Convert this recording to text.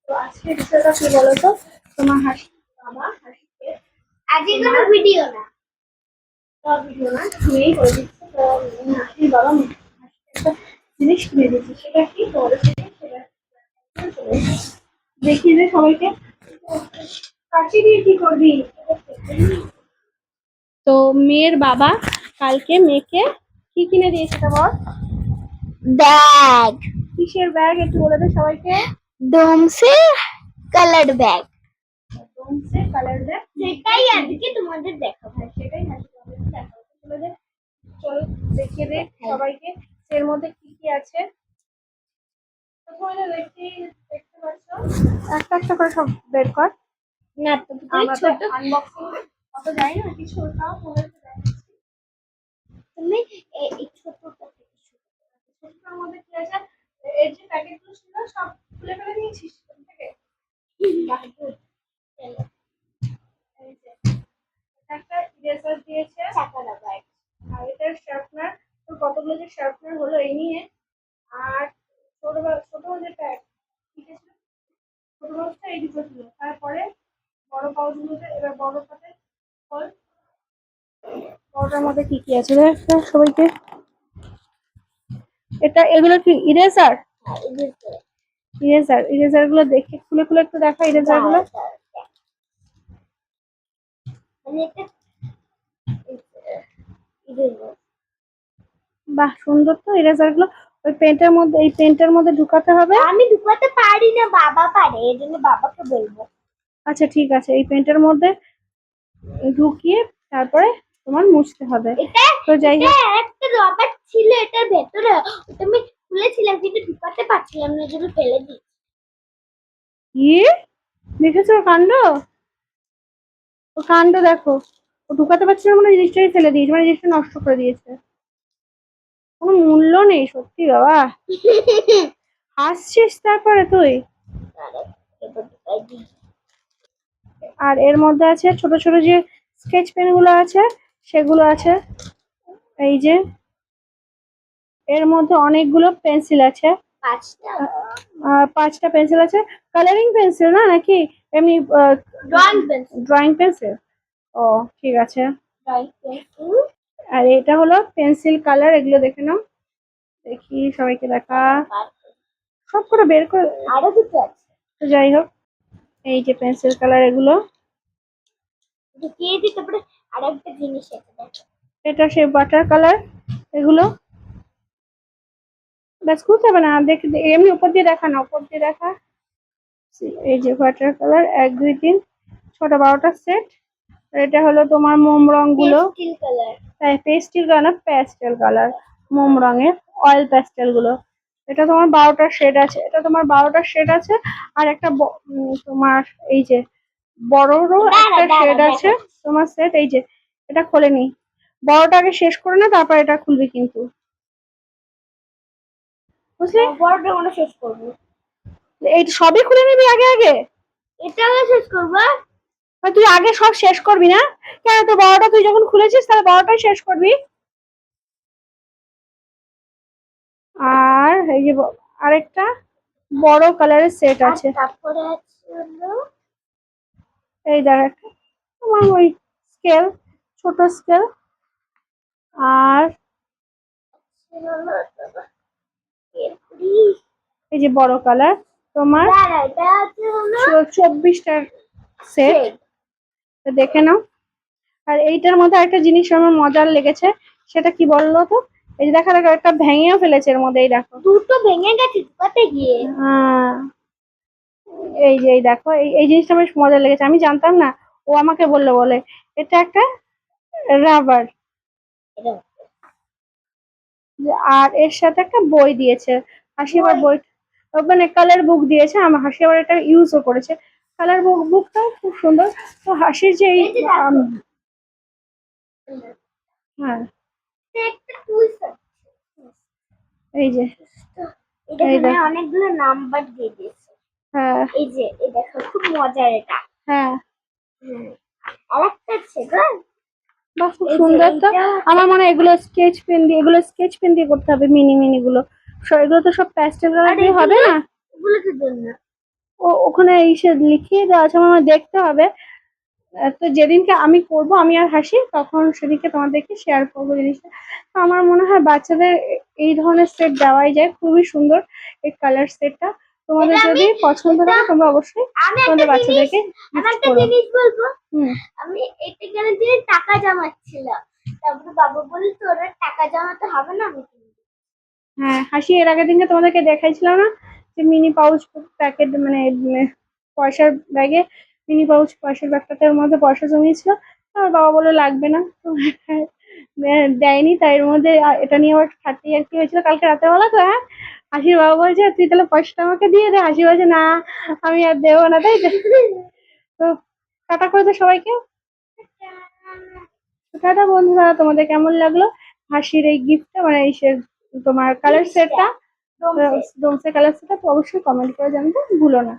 তো আজকে বিষয়টা কি বলতো, তোমার হাসি বাবা হাসিকে আজকে কোনো ভিডিও না, তুমিই করে দিচ্ছি। তো হাসির বাবা হাসিকে একটা জিনিস কিনে দিচ্ছি, সেটা কি তোমাদের সাথে সেটা দেখিয়ে দে সবাইকে। কাশি দিয়ে কি করবি? তো মেয়ের বাবা কালকে মেয়েকে কি কিনে দিয়েছে তোমার? ব্যাগ। কিসের ব্যাগ একটু বলে দে সবাইকে। ডোমসে কালার ব্যাগ। ডোমসে কালার ব্যাগ, সেটাই আজকে তোমাদের দেখাবো। সেটাই আজকে আমাদের দেখাবো। চলো দেখিয়ে দে সবাইকে এর মধ্যে কি কি আছে। প্রথমে দেখতে পাচ্ছ একটা একটা করে সব বের কর। না তো আমরা ছোট আনবক্সিং অত জানি না কিছু, তাও তোমাদেরকে দেখাচ্ছি। তুমি এই ছোটটা ছোটটার মধ্যে কি আছে, এই যে প্যাকেটগুলো ছিল সব খুলে ফেলে দিয়েছিস থেকে? এই যে একটা ইরেজার দিয়েছে, আর এটা শার্পনার। তো কতগুলো যে শার্পনার হলো এই নিয়ে। আর ছোট ছোট যে প্যাক ঠিক আছে, ছোট বক্সটা এই দুটো ছিল। তারপরে বড় পাউচগুলোতে, এবার বড় পাতে ফল। বড়টার মধ্যে কি কি আছে দেখ সবাইকে। এটা এগুলো কি ইরেজার? ইরেজার গুলো দেখে খুলে খুলে একটু দেখা ইরেজার গুলো। বাহ সুন্দর তো ইরেজার গুলো। ওই পেন্টের মধ্যে, এই পেন্টের মধ্যে ঢুকাতে হবে। আমি ঢুকাতে পারি না, বাবা পারে, এই জন্য বাবাকে বলবো। আচ্ছা ঠিক আছে, এই পেন্টের মধ্যে ঢুকিয়ে তারপরে তোমার মুছতে হবে। তো যাই হোক, একটা রবার ছিল এটার ভেতরে, ওটা আমি খুলেছিলাম কিন্তু ঢুকাতে পারছিলাম না, জন্য ফেলে দিই। ইয়ে দেখেছো কাণ্ড, ও কাণ্ড দেখো। ও ঢুকাতে পারছিল না মানে জিনিসটাই ফেলে দিয়েছে, মানে জিনিসটা নষ্ট করে দিয়েছে। কোনো মূল্য নেই সত্যি বাবা। হাসছিস তারপরে তুই? আর এর মধ্যে আছে ছোট ছোট যে স্কেচ পেন গুলো আছে, সেগুলো আছে। এই যে এর মধ্যে অনেকগুলো পেন্সিল আছে। পাঁচটা পেন্সিল আছে। কালারিং পেন্সিল না নাকি এমনি ড্রয়িং পেন্সিল? ও ঠিক আছে। আর এটা হলো পেন্সিল কালার, এগুলো দেখে নাও। দেখি সবাইকে দেখা, সব করে বের করে। আরো দুটো আছে, তো যাই হোক, এই যে পেন্সিল কালার এগুলো। ঢুকিয়ে দিই। তারপরে আর একটা জিনিস আছে দেখো, এটা সে বাটার কালার এগুলো। ব্যাস খুলতে হবে না, দেখ এমনি উপর দিয়ে দেখা না, উপর দিয়ে দেখা। এই যে ওয়াটার কালার 1 2 3 ছোট 12টা সেট। এটা হলো তোমার মোম রং গুলো, pastel colour. Pastel colour, pastel colour, মোম রঙের অয়েল প্যাস্টেল গুলো। এটা তোমার 12টা শেড আছে, এটা তোমার 12টা শেড আছে। আর একটা তোমার এই যে বড়রও একটা শেড আছে তোমার সেট। এই যে এটা খোলেনি, বড়টা আগে শেষ করে না তারপর এটা খুলবি কিন্তু, বুঝলি? বড়টা মনে শেষ করবো, এই সবই খুলে নিবি আগে আগে? এটা আগে শেষ করবো। তুই আগে সব শেষ করবি না কেন? তো বড়টা তুই যখন খুলেছিস তাহলে বড়টাই শেষ করবি। আর এই যে আরেকটা বড় কালারের সেট আছে। তারপরে আছে হলো এই দেখ একটা তোমার ওই স্কেল, ছোট স্কেল। আর এই যে বড় কালার তোমার 24টার সেট, দেখে নাও। আর এইটার মধ্যে একটা জিনিস আমার মজার লেগেছে, সেটা কি বললো তো? এই যে দেখা দেখো একটা ভেঙেও ফেলেছে এর মধ্যে, এই দেখো দুটো ভেঙে গেছে ঢুকাতে গিয়ে। এই যে এই দেখো, এই জিনিসটা বেশ মজা লেগেছে, আমি জানতাম না, ও আমাকে বললো বলে এটা একটা রাবার। আর এর সাথে একটা বই দিয়েছে, হাসি আবার বই মানে কালার বুক দিয়েছে। আমার হাসি আবার এটা ইউজও করেছে, কালার বুকটাও খুব সুন্দর। তো হাসির যে হ্যাঁ এই যে এটা অনেকগুলো নাম্বার দিয়ে দিয়েছে। হ্যাঁ এই যে এই দেখো খুব মজার এটা। হ্যাঁ আরেকটা আছে গো, বাহ খুব সুন্দর তো। আমার মনে হয় এগুলো স্কেচ পেন দিয়ে, এগুলো স্কেচ পেন দিয়ে করতে হবে, মিনি মিনি গুলো। এগুলো তো সব প্যাস্টেল কালার আর দিয়ে হবে না। এগুলো তো দেন না। ওখানে এসে লিখিয়ে দেওয়া আছে, আমার দেখতে হবে। তো যেদিনকে আমি করব, আমি আর হাসি, তখন সেদিনকে তোমাদেরকে শেয়ার করবো জিনিসটা। তো আমার মনে হয় বাচ্চাদের এই ধরনের সেট দেওয়াই যায়, খুবই সুন্দর এই কালার সেটটা। তোমাদের এটা যদি পছন্দ লাগে তোমরা অবশ্যই আমি তোমাদের বাচ্চাদেরকে আমি গিফট একটা করো। জিনিস বলবো। হুম। আমি এটা কেন দিয়ে টাকা জমাচ্ছিলাম, তারপরে বাবা বলল তোরা টাকা জমাতে হবে না, আমি কিনবো। হ্যাঁ, হাসি এর আগের দিনকে তোমাদেরকে দেখাইছিলাম না, যে মিনি পাউচ প্যাকেট, মানে পয়সার ব্যাগে মিনি পাউচ পয়সার ব্যাগটার মধ্যে পয়সা জমিয়েছিল। আমার বাবা বলে লাগবে না, তো দেয়নি। তাই এর মধ্যে এটা নিয়ে আবার খাতি আর কি হয়েছিল কালকে রাতের বেলা। তো হ্যাঁ, হাসির বাবা বলছে তুই তাহলে পয়সাটা আমাকে দিয়ে দে। হাসি বলছে না, আমি আর দেবো না, তাই তো। তো টাটা করে দে সবাইকে। তো টাটা বন্ধুরা, তোমাদের কেমন লাগলো হাসির এই গিফটটা, মানে এই তোমার কালার সেটটা, ডোমসে। ডোমসে কালার সেটটা, তো অবশ্যই কমেন্ট করে জানাতে ভুলো না।